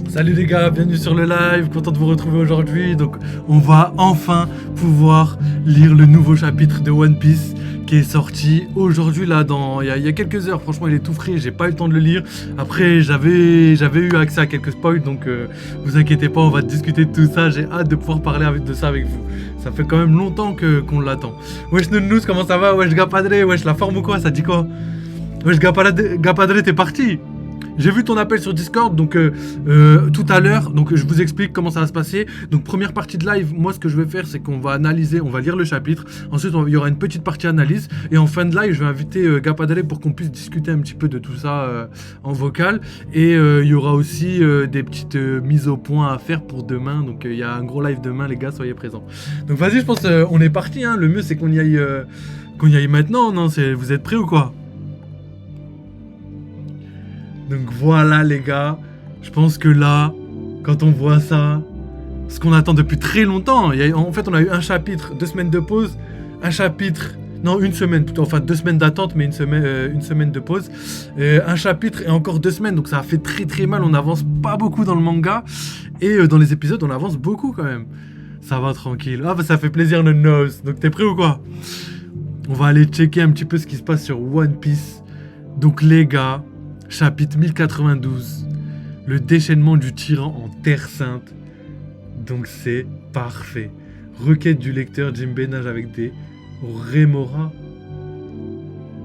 Salut les gars, bienvenue sur le live, content de vous retrouver aujourd'hui. Donc on va enfin pouvoir lire le nouveau chapitre de One Piece qui est sorti aujourd'hui là il y a quelques heures. Franchement il est tout frais, j'ai pas eu le temps de le lire. Après j'avais eu accès à quelques spoils donc vous inquiétez pas, on va discuter de tout ça. J'ai hâte de pouvoir parler de ça avec vous. Ça fait quand même longtemps qu'on l'attend. Wesh Nounous, comment ça va? Wesh Gapadre, wesh la forme ou quoi? Ça dit quoi? Wesh Gapadre, t'es parti? J'ai vu ton appel sur Discord, donc tout à l'heure, donc je vous explique comment ça va se passer. Donc première partie de live, moi ce que je vais faire c'est qu'on va analyser, on va lire le chapitre. Ensuite il y aura une petite partie analyse. Et en fin de live je vais inviter Gapadre pour qu'on puisse discuter un petit peu de tout ça en vocal. Et il y aura aussi des petites mises au point à faire pour demain. Donc il y a un gros live demain les gars, soyez présents. Donc vas-y, je pense on est parti, hein. Le mieux c'est qu'on y aille maintenant, non? Vous êtes prêts ou quoi? Donc voilà les gars, je pense que là, quand on voit ça, ce qu'on attend depuis très longtemps, en fait on a eu un chapitre, 2 semaines de pause, un chapitre, non une semaine plutôt, enfin 2 semaines d'attente mais une semaine de pause, un chapitre et encore 2 semaines, donc ça a fait très mal, on avance pas beaucoup dans le manga, et dans les épisodes on avance beaucoup quand même. Ça va tranquille, ah bah ça fait plaisir le nose, donc t'es prêt ou quoi? On va aller checker un petit peu ce qui se passe sur One Piece, donc les gars... Chapitre 1092, le déchaînement du tyran en Terre Sainte. Donc c'est parfait. Requête du lecteur, Jinbei nage avec des rémoras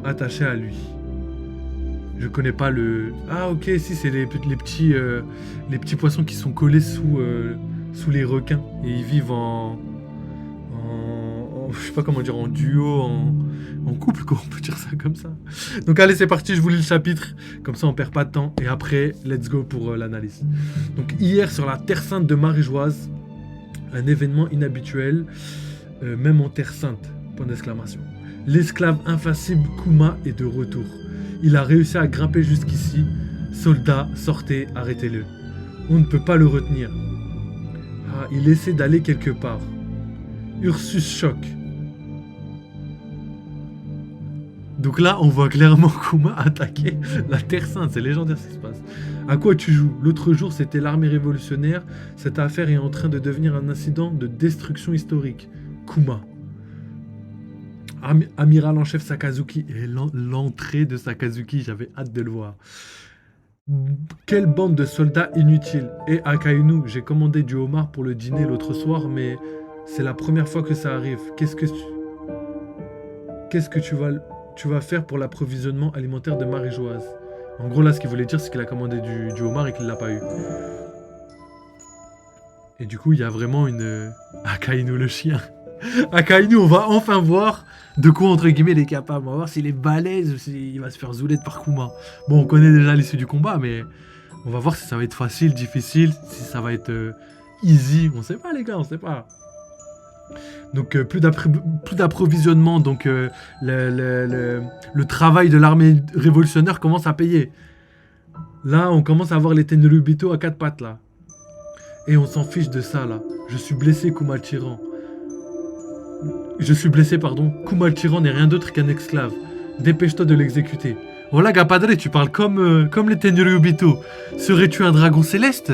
attachés à lui. Je connais pas le... Ah ok, si c'est les petits poissons qui sont collés sous les requins. Et ils vivent je sais pas comment dire, en duo, en couple, quoi, on peut dire ça comme ça. Donc allez, c'est parti, je vous lis le chapitre, comme ça on perd pas de temps, et après, let's go pour l'analyse. Donc hier, sur la Terre Sainte de Marie-Joise, un événement inhabituel, même en Terre Sainte, point d'exclamation. L'esclave infaillible Kuma est de retour. Il a réussi à grimper jusqu'ici. Soldats, sortez, arrêtez-le. On ne peut pas le retenir. Ah, il essaie d'aller quelque part. Ursus choque. Donc là, on voit clairement Kuma attaquer la Terre Sainte. C'est légendaire ce qui se passe. À quoi tu joues? L'autre jour, c'était l'armée révolutionnaire. Cette affaire est en train de devenir un incident de destruction historique. Kuma. Amiral en chef Sakazuki. Et l'entrée de Sakazuki, j'avais hâte de le voir. Quelle bande de soldats inutiles. Et Akainu, j'ai commandé du homard pour le dîner l'autre soir, mais c'est la première fois que ça arrive. Qu'est-ce que tu vas faire pour l'approvisionnement alimentaire de Marie-Joise? En gros, là, ce qu'il voulait dire, c'est qu'il a commandé du homard et qu'il l'a pas eu. Et du coup, il y a vraiment une... Akainu le chien. Akainu, on va enfin voir de quoi, entre guillemets, il est capable. On va voir s'il est balèze ou s'il va se faire zouler par Kuma. Bon, on connaît déjà l'issue du combat, mais on va voir si ça va être facile, difficile, si ça va être easy. On sait pas, les gars, on sait pas. Donc plus d'approvisionnement, donc le travail de l'armée révolutionnaire commence à payer. Là, on commence à avoir les Tenryubito à 4 pattes, là. Et on s'en fiche de ça, là. Je suis blessé, Kuma le tyran. Kuma le tyran n'est rien d'autre qu'un esclave. Dépêche-toi de l'exécuter. Voilà, Gapadre, tu parles comme les Tenryubito. Serais-tu un dragon céleste?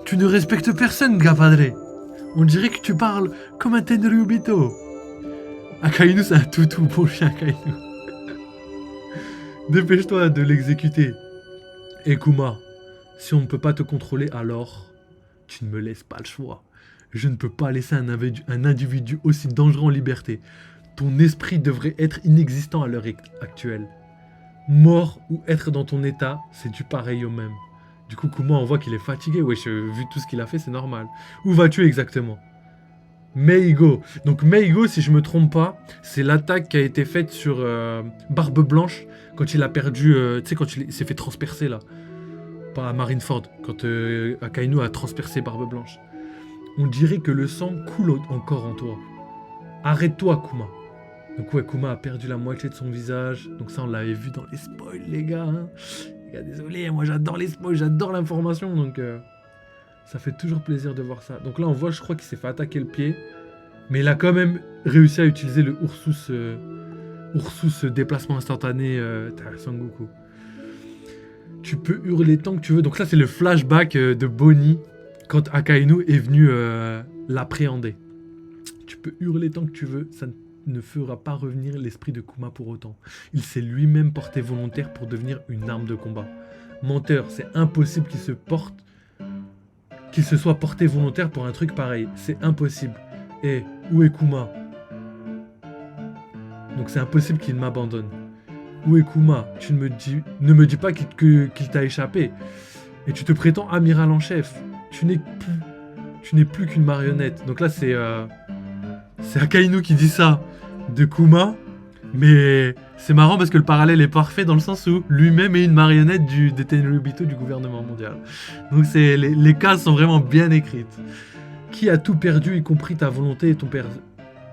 Tu ne respectes personne, Gapadre. On dirait que tu parles comme un Tenryubito. Akainu, c'est un toutou, bon chien Akainu. Dépêche-toi de l'exécuter. Et Kuma, si on ne peut pas te contrôler, alors tu ne me laisses pas le choix. Je ne peux pas laisser un individu aussi dangereux en liberté. Ton esprit devrait être inexistant à l'heure actuelle. Mort ou être dans ton état, c'est du pareil au même. Du coup, Kuma, on voit qu'il est fatigué. Wesh, vu tout ce qu'il a fait, c'est normal. Où vas-tu exactement? Meigo. Donc Meigo, si je me trompe pas, c'est l'attaque qui a été faite sur Barbe Blanche quand il a perdu, tu sais, quand il s'est fait transpercer là. Pas à Marineford, quand Akainu a transpercé Barbe Blanche. On dirait que le sang coule encore en toi. Arrête-toi, Kuma. Donc ouais, Kuma a perdu la moitié de son visage. Donc ça, on l'avait vu dans les spoils, les gars. Hein. Désolé, moi j'adore les spoils, j'adore l'information, donc ça fait toujours plaisir de voir ça. Donc là on voit, je crois qu'il s'est fait attaquer le pied, mais il a quand même réussi à utiliser le Ursus déplacement instantané Son Goku. Tu peux hurler tant que tu veux. Donc là, c'est le flashback de Bonnie quand Akainu est venu l'appréhender. Tu peux hurler tant que tu veux, ça ne fera pas revenir l'esprit de Kuma pour autant. Il s'est lui-même porté volontaire pour devenir une arme de combat. Menteur, c'est impossible qu'il se soit porté volontaire pour un truc pareil. C'est impossible. Et où est Kuma? Donc c'est impossible qu'il m'abandonne. Où est Kuma? Ne me dis pas qu'il t'a échappé. Et tu te prétends amiral en chef. Tu n'es plus qu'une marionnette. Donc là c'est Akainu qui dit ça de Kuma. Mais c'est marrant parce que le parallèle est parfait dans le sens où lui-même est une marionnette des Tenryubito du gouvernement mondial. Donc les cases sont vraiment bien écrites. Qui a tout perdu, y compris ta volonté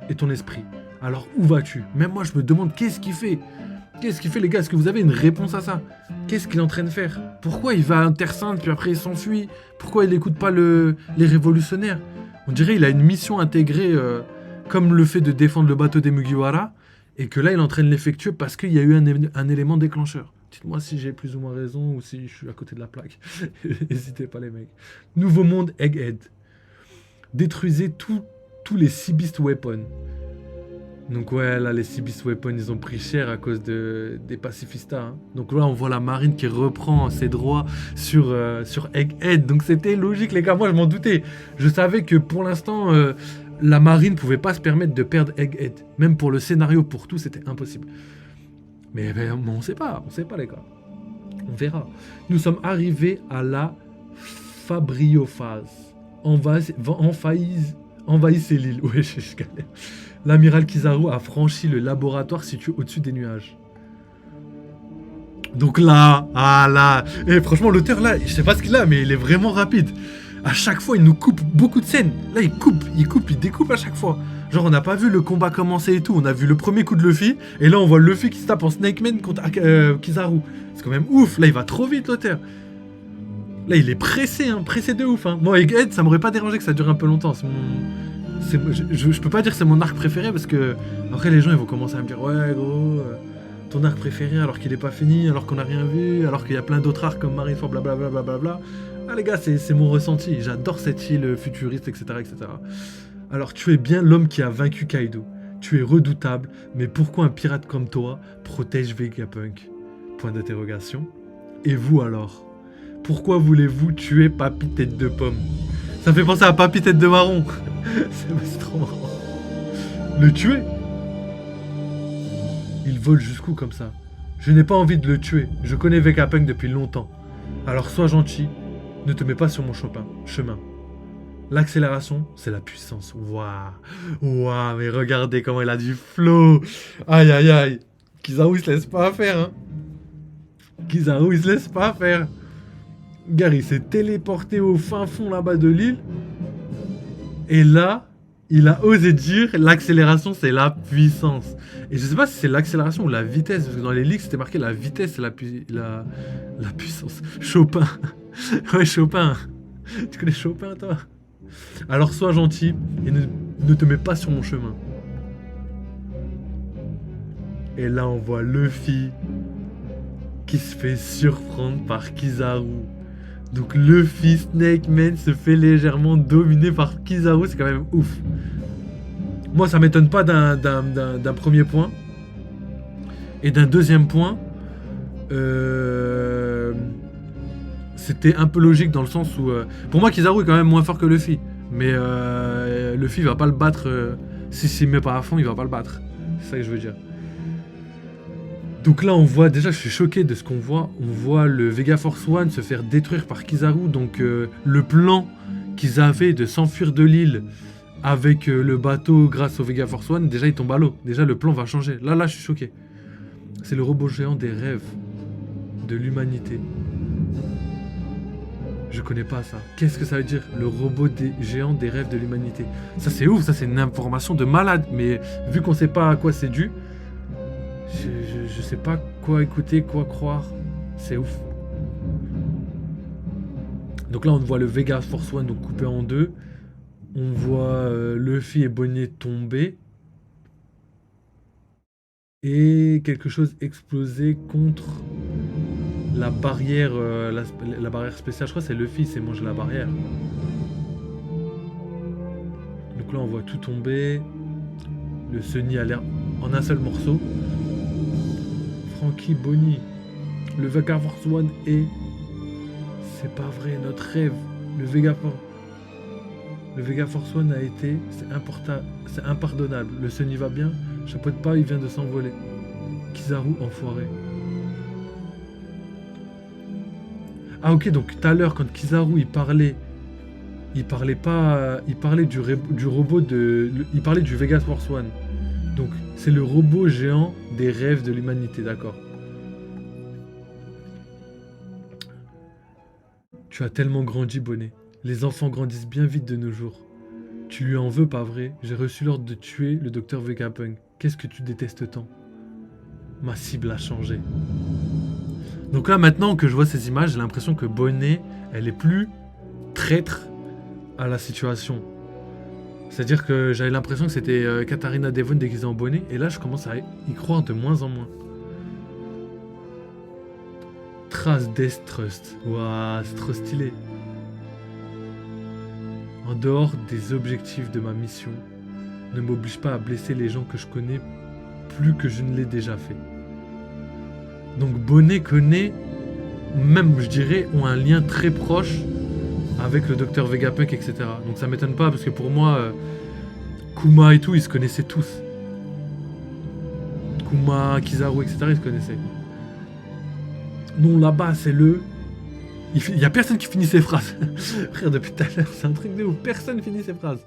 et ton esprit? Alors où vas-tu? Même moi je me demande qu'est-ce qu'il fait? Qu'est-ce qu'il fait les gars? Est-ce que vous avez une réponse à ça? Qu'est-ce qu'il est en train de faire? Pourquoi il va à Terre Sainte puis après il s'enfuit? Pourquoi il n'écoute pas les révolutionnaires? On dirait qu'il a une mission intégrée comme le fait de défendre le bateau des Mugiwara et que là il est en train de l'effectuer parce qu'il y a eu un élément déclencheur. Dites-moi si j'ai plus ou moins raison ou si je suis à côté de la plaque. N'hésitez pas les mecs. Nouveau monde Egghead. Détruisez tous les Sea Beast Weapons. Donc ouais, là les Sea Beast Weapons ils ont pris cher à cause des pacifistas. Hein. Donc là on voit la marine qui reprend ses droits sur Egghead. Donc c'était logique les gars, moi je m'en doutais. Je savais que pour l'instant la marine pouvait pas se permettre de perdre Egghead. Même pour le scénario, pour tout, c'était impossible. Mais on sait pas les gars. On verra. Nous sommes arrivés à la Fabriophase. Envahissez l'île. Ouais, je galère. L'amiral Kizaru a franchi le laboratoire situé au-dessus des nuages. Donc là, et franchement l'auteur là, je sais pas ce qu'il a, mais il est vraiment rapide. À chaque fois, il nous coupe beaucoup de scènes. Là, il découpe à chaque fois. Genre, on n'a pas vu le combat commencer et tout. On a vu le premier coup de Luffy, et là, on voit Luffy qui se tape en Snake Man contre Kizaru. C'est quand même ouf. Là, il va trop vite l'auteur. Là, il est pressé, hein, pressé de ouf. Hein. Moi, Egghead, ça m'aurait pas dérangé que ça dure un peu longtemps. Je peux pas dire que c'est mon arc préféré parce que après les gens ils vont commencer à me dire ouais gros ton arc préféré alors qu'il est pas fini, alors qu'on a rien vu, alors qu'il y a plein d'autres arcs comme Marineford blablabla blablabla. Ah les gars c'est mon ressenti, j'adore cette île futuriste etc. Alors tu es bien l'homme qui a vaincu Kaido, tu es redoutable, mais pourquoi un pirate comme toi protège Vegapunk? Point d'interrogation. Et vous alors? Pourquoi voulez-vous tuer Papy Tête de Pomme? Ça me fait penser à Papy Tête de Marron. C'est trop marrant. Le tuer? Il vole jusqu'où comme ça? Je n'ai pas envie de le tuer. Je connais Vegapunk depuis longtemps. Alors sois gentil. Ne te mets pas sur mon chemin. L'accélération, c'est la puissance. Waouh, mais regardez comment il a du flow. Aïe, aïe, aïe. Kizaru, il se laisse pas faire, hein. Kizaru, il se laisse pas faire. Gary s'est téléporté au fin fond là-bas de l'île. Et là, il a osé dire l'accélération, c'est la puissance. Et je sais pas si c'est l'accélération ou la vitesse, parce que dans les leaks, c'était marqué la vitesse, c'est la puissance. Chopin. Ouais, Chopin. Tu connais Chopin, toi? Alors sois gentil et ne te mets pas sur mon chemin. Et là, on voit Luffy qui se fait surprendre par Kizaru. Donc Luffy, Snake Man se fait légèrement dominer par Kizaru, c'est quand même ouf. Moi ça m'étonne pas d'un premier point. Et d'un deuxième point, c'était un peu logique dans le sens où... pour moi Kizaru est quand même moins fort que Luffy. Mais Luffy va pas le battre, s'il met pas à fond il va pas le battre. C'est ça que je veux dire. Donc là on voit, déjà je suis choqué de ce qu'on voit. On voit le Vega Force One se faire détruire par Kizaru. Donc le plan qu'ils avaient de s'enfuir de l'île avec le bateau grâce au Vega Force One, déjà il tombe à l'eau. Déjà le plan va changer. Là je suis choqué. C'est le robot géant des rêves de l'humanité. Je connais pas ça. Qu'est-ce que ça veut dire? Le robot géant des rêves de l'humanité. Ça c'est ouf, ça c'est une information de malade. Mais vu qu'on sait pas à quoi c'est dû, je sais pas quoi écouter, quoi croire. C'est ouf. Donc là on voit le Vega Force One donc coupé en deux. On voit Luffy et Bonnier tomber. Et quelque chose exploser contre la barrière, la barrière spéciale, je crois que c'est Luffy, il s'est mangé la barrière. Donc là, on voit tout tomber. Le Sunny a l'air en un seul morceau. Franky, Bonnie, le Vega Force One est... C'est pas vrai, notre rêve. Le Vega Force One a été... C'est impardonnable. Le Sunny va bien. Chapeau de pas, il vient de s'envoler. Kizaru, enfoiré. Ah ok, donc tout à l'heure, quand Kizaru, il parlait pas... Il parlait du robot de... Il parlait du Vega Force One. Donc, c'est le robot géant des rêves de l'humanité, d'accord. Tu as tellement grandi, Bonnet. Les enfants grandissent bien vite de nos jours. Tu lui en veux, pas vrai? J'ai reçu l'ordre de tuer le docteur Vegapunk. Qu'est-ce que tu détestes tant? Ma cible a changé. Donc là, maintenant que je vois ces images, j'ai l'impression que Bonnet, elle est plus traître à la situation. C'est-à-dire que j'avais l'impression que c'était Katharina Devon déguisée en bonnet, et là je commence à y croire de moins en moins. Trace Death Trust. Waouh, c'est trop stylé. En dehors des objectifs de ma mission, ne m'oblige pas à blesser les gens que je connais plus que je ne l'ai déjà fait. Donc Bonnet connaît, même je dirais, ont un lien très proche avec le docteur Vegapunk, etc. Donc ça m'étonne pas, parce que pour moi, Kuma et tout, ils se connaissaient tous. Kuma, Kizaru, etc., ils se connaissaient. Non, là-bas, c'est le... Il y a personne qui finit ses phrases. Frère, depuis tout à l'heure, c'est un truc de ouf. Personne finit ses phrases.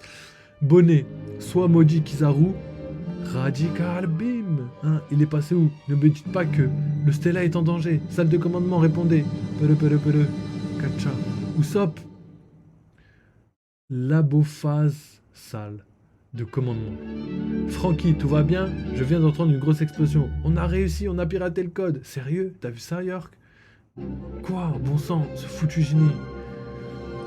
Bonnet, soit maudit Kizaru, Radical Beam. Hein, il est passé où? Ne me dites pas que le Stella est en danger. Salle de commandement, répondez. Pere. Kacha. Usopp. Labophase salle de commandement. Franky, tout va bien? Je viens d'entendre une grosse explosion. On a réussi, on a piraté le code. Sérieux? T'as vu ça, York? Quoi? Bon sang, ce foutu génie.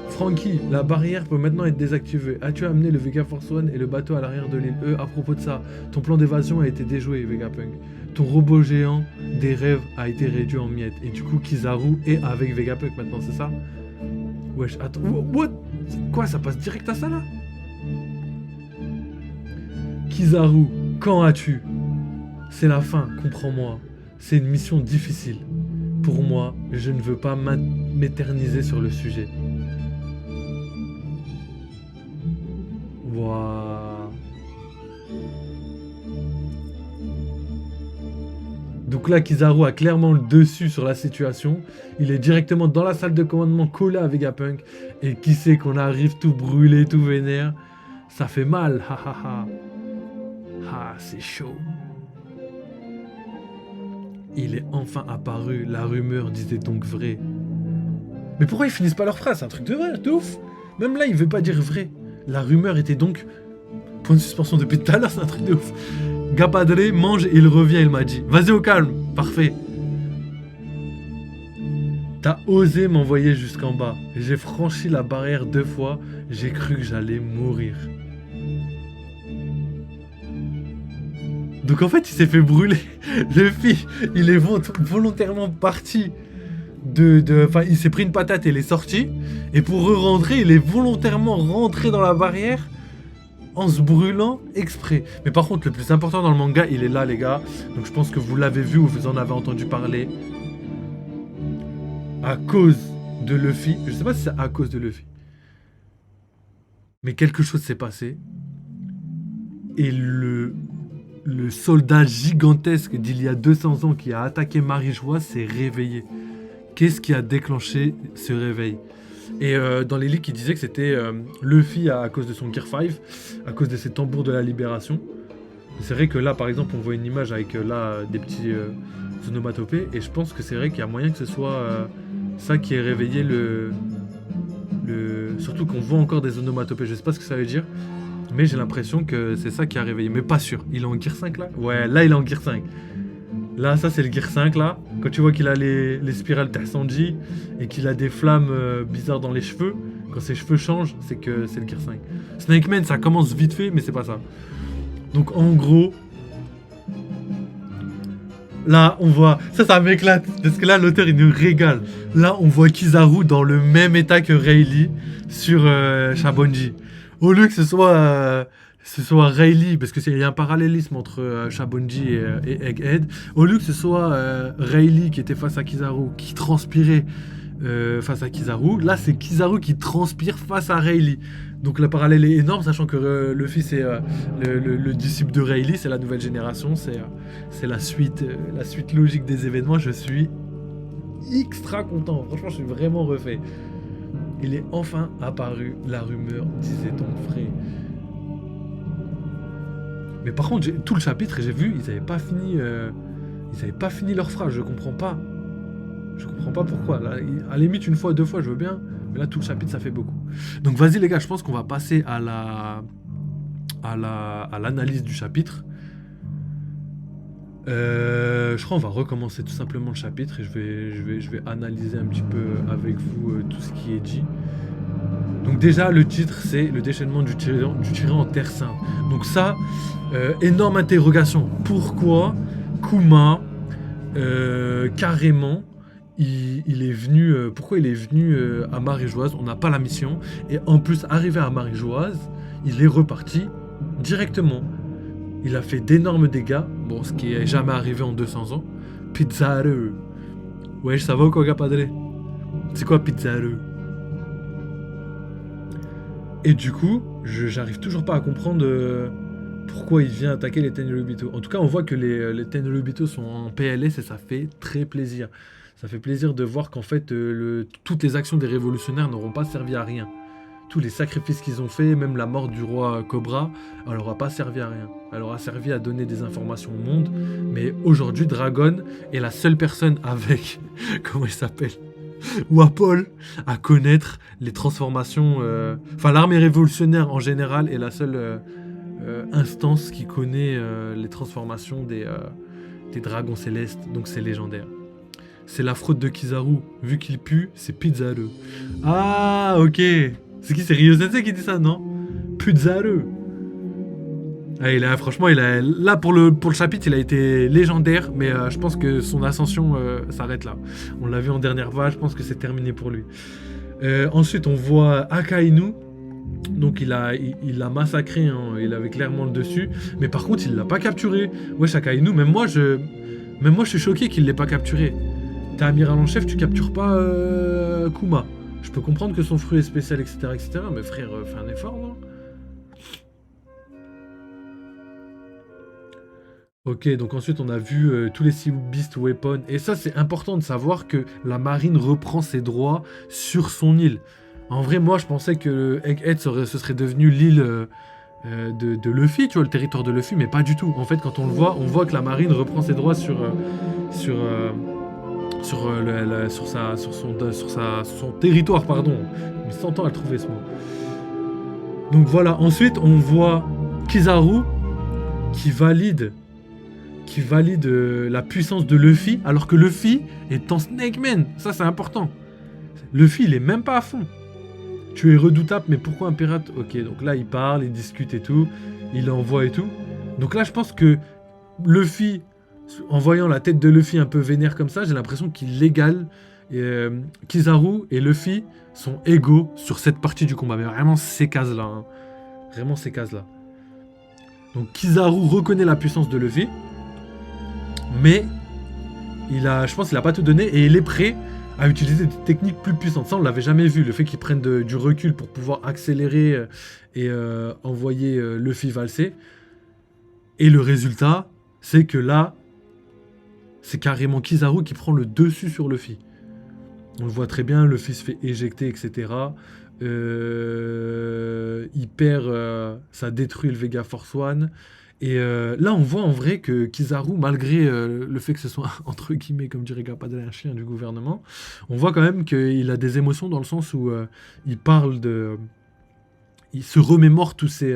Franky, la barrière peut maintenant être désactivée. As-tu amené le Vega Force One et le bateau à l'arrière de l'île? À propos de ça, ton plan d'évasion a été déjoué, Vegapunk. Ton robot géant des rêves a été réduit en miettes. Et du coup, Kizaru est avec Vegapunk maintenant, c'est ça? Wesh, attends, what? Quoi, ça passe direct à ça, là? Kizaru, quand as-tu? C'est la fin, comprends-moi. C'est une mission difficile. Pour moi, je ne veux pas m'éterniser sur le sujet. Waouh. Donc là, Kizaru a clairement le dessus sur la situation. Il est directement dans la salle de commandement collé à Vegapunk. Et qui sait qu'on arrive tout brûlé, tout vénère. Ça fait mal, ha. Ah, c'est chaud. Il est enfin apparu, la rumeur disait donc vrai. Mais pourquoi ils finissent pas leur phrase? C'est un truc de vrai, de ouf. Même là, il veut pas dire vrai. La rumeur était donc... Point de suspension depuis tout à l'heure, c'est un truc de ouf. Gapadre mange et il revient, il m'a dit. Vas-y au calme, parfait. T'as osé m'envoyer jusqu'en bas. J'ai franchi la barrière 2 fois, j'ai cru que j'allais mourir. Donc en fait, il s'est fait brûler. Luffy, il est volontairement parti Enfin, il s'est pris une patate et il est sorti. Et pour re-rentrer, il est volontairement rentré dans la barrière en se brûlant exprès. Mais par contre, le plus important dans le manga, il est là, les gars. Donc je pense que vous l'avez vu ou vous en avez entendu parler. À cause de Luffy, je sais pas si c'est à cause de Luffy, mais quelque chose s'est passé. Et le soldat gigantesque d'il y a 200 ans qui a attaqué Marijois s'est réveillé. Qu'est-ce qui a déclenché ce réveil? Et dans les leaks, il disait que c'était Luffy à cause de son Gear 5, à cause de ses tambours de la libération. C'est vrai que là, par exemple, on voit une image avec là des petits onomatopées, et je pense que c'est vrai qu'il y a moyen que ce soit ça qui ait réveillé le... Surtout qu'on voit encore des onomatopées, je sais pas ce que ça veut dire, mais j'ai l'impression que c'est ça qui a réveillé, mais pas sûr. Il est en Gear 5 là? Ouais, là il est en Gear 5. Là, ça c'est le Gear 5 là. Quand tu vois qu'il a les spirales Tersanji et qu'il a des flammes bizarres dans les cheveux, quand ses cheveux changent, c'est que c'est le Gear 5. Snake Man, ça commence vite fait, mais c'est pas ça. Donc en gros, Là, on voit... Ça m'éclate. Parce que là, l'auteur, il nous régale. Là, on voit Kizaru dans le même état que Rayleigh sur Shabonji. Au lieu que ce soit Rayleigh, parce qu'il y a un parallélisme entre Shabonji et Egghead. Au lieu que ce soit Rayleigh qui était face à Kizaru, qui transpirait face à Kizaru, là, c'est Kizaru qui transpire face à Rayleigh. Donc le parallèle est énorme, sachant que Luffy c'est le disciple de Rayleigh, c'est la nouvelle génération, c'est la suite logique des événements. Je suis extra content, franchement je suis vraiment refait. Il est enfin apparu, la rumeur disait ton frère. Mais par contre, tout le chapitre, j'ai vu, ils n'avaient pas fini leur phrase, je comprends pas. Je comprends pas pourquoi. Là, à la limite, une fois, deux fois, je veux bien. Mais là, tout le chapitre, ça fait beaucoup. Donc, vas-y, les gars, je pense qu'on va passer à l'analyse du chapitre. Je crois qu'on va recommencer tout simplement le chapitre et je vais analyser un petit peu avec vous tout ce qui est dit. Donc déjà, le titre, c'est le déchaînement du tyran en Terre Sainte. Donc ça, énorme interrogation. Pourquoi Kuma, carrément, il est venu, pourquoi il est venu à Marie-Joise? On n'a pas la mission. Et en plus, arrivé à Marie-Joise, il est reparti directement. Il a fait d'énormes dégâts. Bon, ce qui est jamais arrivé en 200 ans. Pizarro. Ouais, ça va ou quoi, Padre? C'est quoi Pizarro? Et du coup, j'arrive toujours pas à comprendre pourquoi il vient attaquer les Tenryubito. En tout cas, on voit que les Tenryubito sont en PLS et ça fait très plaisir. Ça fait plaisir de voir qu'en fait, toutes les actions des révolutionnaires n'auront pas servi à rien. Tous les sacrifices qu'ils ont faits, même la mort du roi Cobra, elle n'aura pas servi à rien. Elle aura servi à donner des informations au monde. Mais aujourd'hui, Dragon est la seule personne avec... comment il s'appelle? Wapol à connaître les transformations... Enfin, l'armée révolutionnaire en général est la seule instance qui connaît les transformations des dragons célestes. Donc c'est légendaire. C'est la fraude de Kizaru. Vu qu'il pue, c'est Pizzaru. Ah, ok. C'est qui? C'est Ryo Sensei qui dit ça, non? Pizzaru. Ah, franchement, là pour le chapitre, il a été légendaire, mais je pense que son ascension s'arrête là. On l'a vu en dernière vague, je pense que c'est terminé pour lui. Ensuite, on voit Akainu. Donc il l'a massacré, hein, il avait clairement le dessus. Mais par contre, il l'a pas capturé. Wesh, Akainu, même moi, je suis choqué qu'il l'ait pas capturé. T'es amiral en chef, tu captures pas Kuma. Je peux comprendre que son fruit est spécial, etc. Mais frère, fais un effort, non? Ok, donc ensuite on a vu tous les Sea Beast Weapons. Et ça, c'est important de savoir que la marine reprend ses droits sur son île. En vrai, moi, je pensais que Egghead, ce serait devenu l'île de Luffy, tu vois, le territoire de Luffy, mais pas du tout. En fait, quand on le voit, on voit que la marine reprend ses droits sur son territoire, pardon. Mais 100 ans à trouver ce mot. Donc voilà, ensuite on voit Kizaru qui valide la puissance de Luffy, alors que Luffy est en Snake Man. Ça, c'est important. Luffy, il est même pas à fond. Tu es redoutable, mais pourquoi un pirate? Ok, donc là, il parle, il discute et tout. Il envoie et tout. Donc là, je pense que Luffy, en voyant la tête de Luffy un peu vénère comme ça, j'ai l'impression qu'il égale Kizaru et Luffy sont égaux sur cette partie du combat. Mais vraiment, ces cases-là. Hein. Vraiment, ces cases-là. Donc Kizaru reconnaît la puissance de Luffy. Mais je pense qu'il n'a pas tout donné et il est prêt à utiliser des techniques plus puissantes. Ça, on ne l'avait jamais vu. Le fait qu'il prenne du recul pour pouvoir accélérer et envoyer Luffy valser. Et le résultat, c'est que là, c'est carrément Kizaru qui prend le dessus sur Luffy. On le voit très bien, Luffy se fait éjecter, etc. Il perd, ça détruit le Vega Force One. Et là, on voit en vrai que Kizaru, malgré le fait que ce soit, entre guillemets, comme dirait Gapadel, un chien du gouvernement, on voit quand même qu'il a des émotions dans le sens où il parle de... Il se remémore tous ces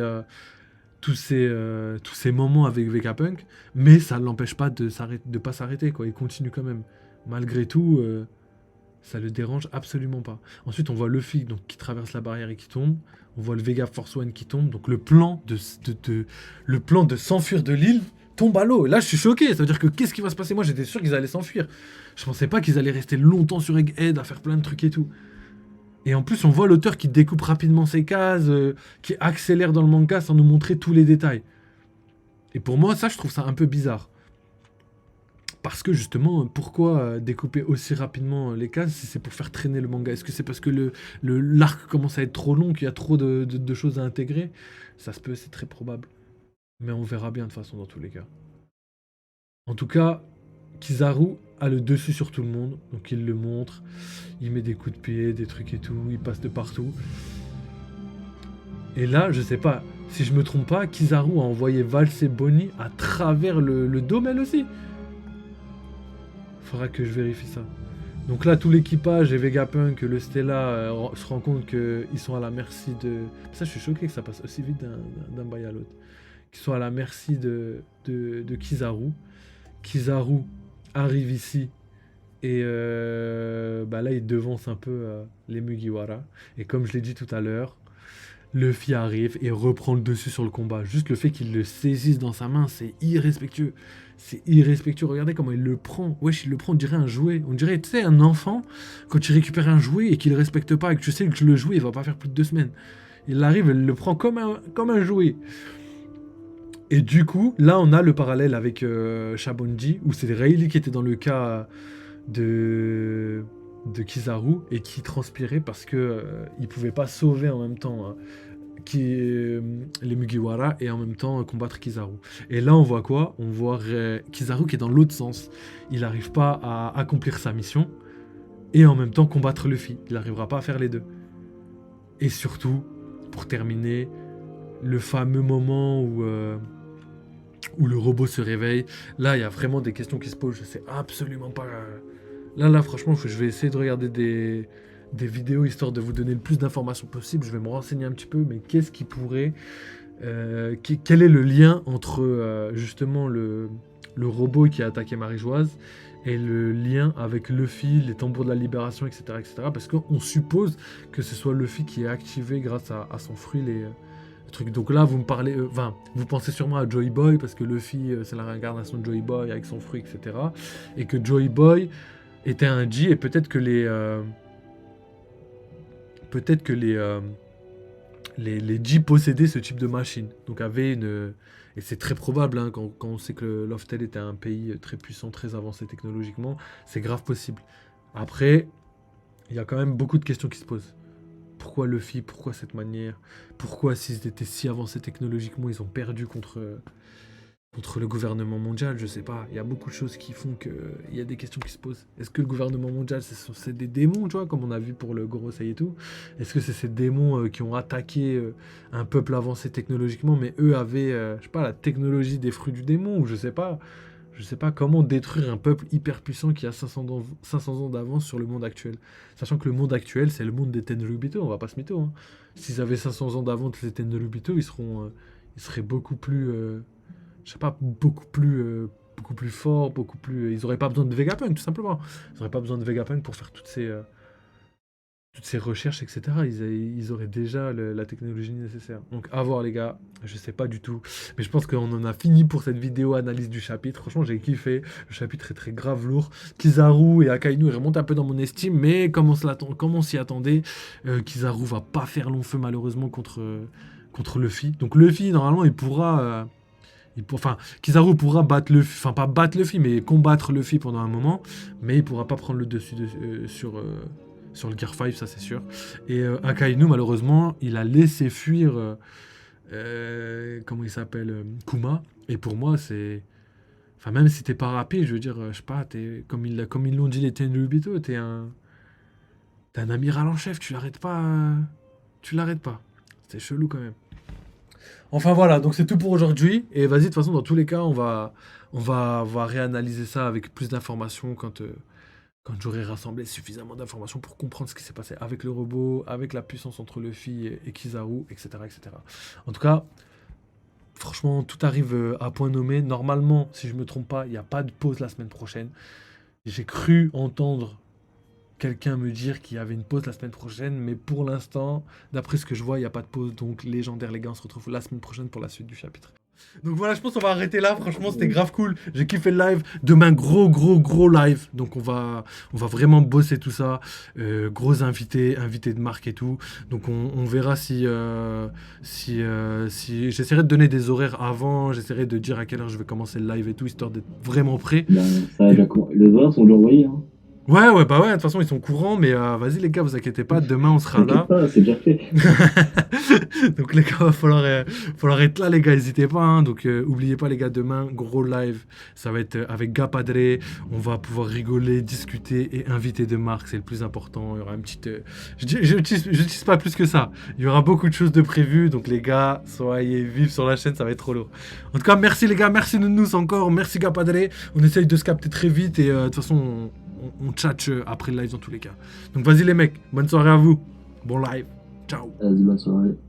moments avec Vegapunk, mais ça ne l'empêche pas de pas s'arrêter, quoi. Il continue quand même. Malgré tout, ça le dérange absolument pas. Ensuite, on voit Luffy donc, qui traverse la barrière et qui tombe. On voit le Vega Force One qui tombe. Donc le plan de s'enfuir de l'île tombe à l'eau. Là, je suis choqué. Ça veut dire que qu'est-ce qui va se passer? Moi, j'étais sûr qu'ils allaient s'enfuir. Je pensais pas qu'ils allaient rester longtemps sur Egghead à faire plein de trucs et tout. Et en plus, on voit l'auteur qui découpe rapidement ses cases, qui accélère dans le manga sans nous montrer tous les détails. Et pour moi, ça, je trouve ça un peu bizarre. Parce que justement, pourquoi découper aussi rapidement les cases si c'est pour faire traîner le manga? Est-ce que c'est parce que l'arc commence à être trop long, qu'il y a trop de choses à intégrer? Ça se peut, c'est très probable. Mais on verra bien de toute façon dans tous les cas. En tout cas, Kizaru a le dessus sur tout le monde, donc il le montre, il met des coups de pied, des trucs et tout, il passe de partout. Et là, je sais pas, si je me trompe pas, Kizaru a envoyé valser Bonnie à travers le dôme elle aussi. Faudra que je vérifie ça. Donc là, tout l'équipage et Vegapunk, le Stella, se rend compte qu'ils sont à la merci de... Ça, je suis choqué que ça passe aussi vite d'un bail à l'autre. Qu'ils sont à la merci de Kizaru. Kizaru arrive ici et là il devance un peu les Mugiwara. Et comme je l'ai dit tout à l'heure, Luffy arrive et reprend le dessus sur le combat. Juste le fait qu'il le saisisse dans sa main, c'est irrespectueux. C'est irrespectueux. Regardez comment il le prend. Wesh, il le prend, on dirait un jouet. On dirait, tu sais, un enfant, quand tu récupères un jouet et qu'il le respecte pas et que tu sais que le jouet, il va pas faire plus de 2 semaines. Il arrive, il le prend comme un jouet. Et du coup, là, on a le parallèle avec Shabonji, où c'est Rayleigh qui était dans le cas de Kizaru et qui transpirait parce que il pouvait pas sauver en même temps les Mugiwara et en même temps combattre Kizaru. Et là, on voit quoi? On voit Kizaru qui est dans l'autre sens. Il n'arrive pas à accomplir sa mission et en même temps combattre Luffy. Il n'arrivera pas à faire les deux. Et surtout, pour terminer, le fameux moment où le robot se réveille. Là, il y a vraiment des questions qui se posent. Je sais absolument pas. Là, franchement, je vais essayer de regarder des vidéos histoire de vous donner le plus d'informations possible. Je vais me renseigner un petit peu, mais qu'est-ce qui pourrait... quel est le lien entre justement le robot qui a attaqué Marie-Joise et le lien avec Luffy, les tambours de la libération, etc. etc. parce qu'on suppose que ce soit Luffy qui est activé grâce à son fruit, les trucs. Donc là, vous me parlez... vous pensez sûrement à Joy Boy, parce que Luffy, c'est la réincarnation de Joy Boy avec son fruit, etc. Et que Joy Boy était un G, et peut-être que les G possédaient ce type de machine. Donc avaient une... Et c'est très probable, hein, quand on sait que Loftel était un pays très puissant, très avancé technologiquement, c'est grave possible. Après, il y a quand même beaucoup de questions qui se posent. Pourquoi Luffy? Pourquoi cette manière? Pourquoi, s'ils étaient si avancés technologiquement, ils ont perdu contre le gouvernement mondial? Je sais pas. Il y a beaucoup de choses qui font qu'il y a des questions qui se posent. Est-ce que le gouvernement mondial, c'est des démons, tu vois, comme on a vu pour le Gorosei et tout? Est-ce que c'est ces démons qui ont attaqué un peuple avancé technologiquement, mais eux avaient, je sais pas, la technologie des fruits du démon, ou je sais pas. Je sais pas comment détruire un peuple hyper puissant qui a 500 ans d'avance sur le monde actuel. Sachant que le monde actuel, c'est le monde des Tenryubito, on va pas se mytho. Hein. S'ils avaient 500 ans d'avance, les Tenryubito, ils seraient beaucoup plus, je sais pas, beaucoup plus forts, beaucoup plus... Ils auraient pas besoin de Vegapunk, tout simplement. Ils auraient pas besoin de Vegapunk pour faire toutes ces recherches, etc. Ils auraient déjà la technologie nécessaire. Donc à voir les gars, je sais pas du tout. Mais je pense qu'on en a fini pour cette vidéo analyse du chapitre. Franchement j'ai kiffé. Le chapitre est très grave lourd. Kizaru et Akainu ils remontent un peu dans mon estime. Mais comme on s'y attendait, Kizaru va pas faire long feu malheureusement contre Luffy. Donc Luffy normalement il pourra... Kizaru pourra battre Luffy, enfin pas battre Luffy, mais combattre Luffy pendant un moment, mais il pourra pas prendre le dessus sur le Gear 5, ça c'est sûr. Et Akainu, malheureusement, il a laissé fuir, comment il s'appelle, Kuma. Et pour moi, c'est... Enfin, même si t'es pas rapide, je veux dire, je sais pas, comme ils l'ont dit les Tenryubito, t'es un amiral en chef, tu l'arrêtes pas. Tu l'arrêtes pas. C'est chelou quand même. Enfin voilà, donc c'est tout pour aujourd'hui. Et vas-y, de toute façon, dans tous les cas, on va réanalyser ça avec plus d'informations quand j'aurai rassemblé suffisamment d'informations pour comprendre ce qui s'est passé avec le robot, avec la puissance entre Luffy et Kizaru, etc., etc. En tout cas, franchement, tout arrive à point nommé. Normalement, si je me trompe pas, il n'y a pas de pause la semaine prochaine. J'ai cru entendre quelqu'un me dire qu'il y avait une pause la semaine prochaine, mais pour l'instant, d'après ce que je vois, il n'y a pas de pause. Donc, légendaire, les gars, on se retrouve la semaine prochaine pour la suite du chapitre. Donc voilà, je pense qu'on va arrêter là. Franchement, c'était grave cool. J'ai kiffé le live. Demain, gros live. Donc on va vraiment bosser tout ça. Gros invités de marque et tout. Donc on verra si j'essaierai de donner des horaires avant. J'essaierai de dire à quelle heure je vais commencer le live et tout, histoire d'être vraiment prêt. Ça, Et les horaires sont déjà envoyés, hein. ouais, bah ouais, de toute façon, ils sont courants, mais vas-y les gars, vous inquiétez pas, demain on sera T'inquiète là. pas, c'est déjà fait. Donc les gars, falloir être là les gars, n'hésitez pas, hein. Donc oubliez pas les gars, demain, gros live, ça va être avec Gapadre, on va pouvoir rigoler, discuter et inviter de marque, c'est le plus important. Il y aura une petite... je dis pas plus que ça, il y aura beaucoup de choses de prévues, donc les gars, soyez vifs sur la chaîne, ça va être trop lourd. En tout cas, merci les gars, merci Nounous encore, merci Gapadre, on essaye de se capter très vite et de toute façon... on tchatche après le live dans tous les cas. Donc vas-y les mecs, bonne soirée à vous. Bon live. Ciao. Vas-y, bonne soirée.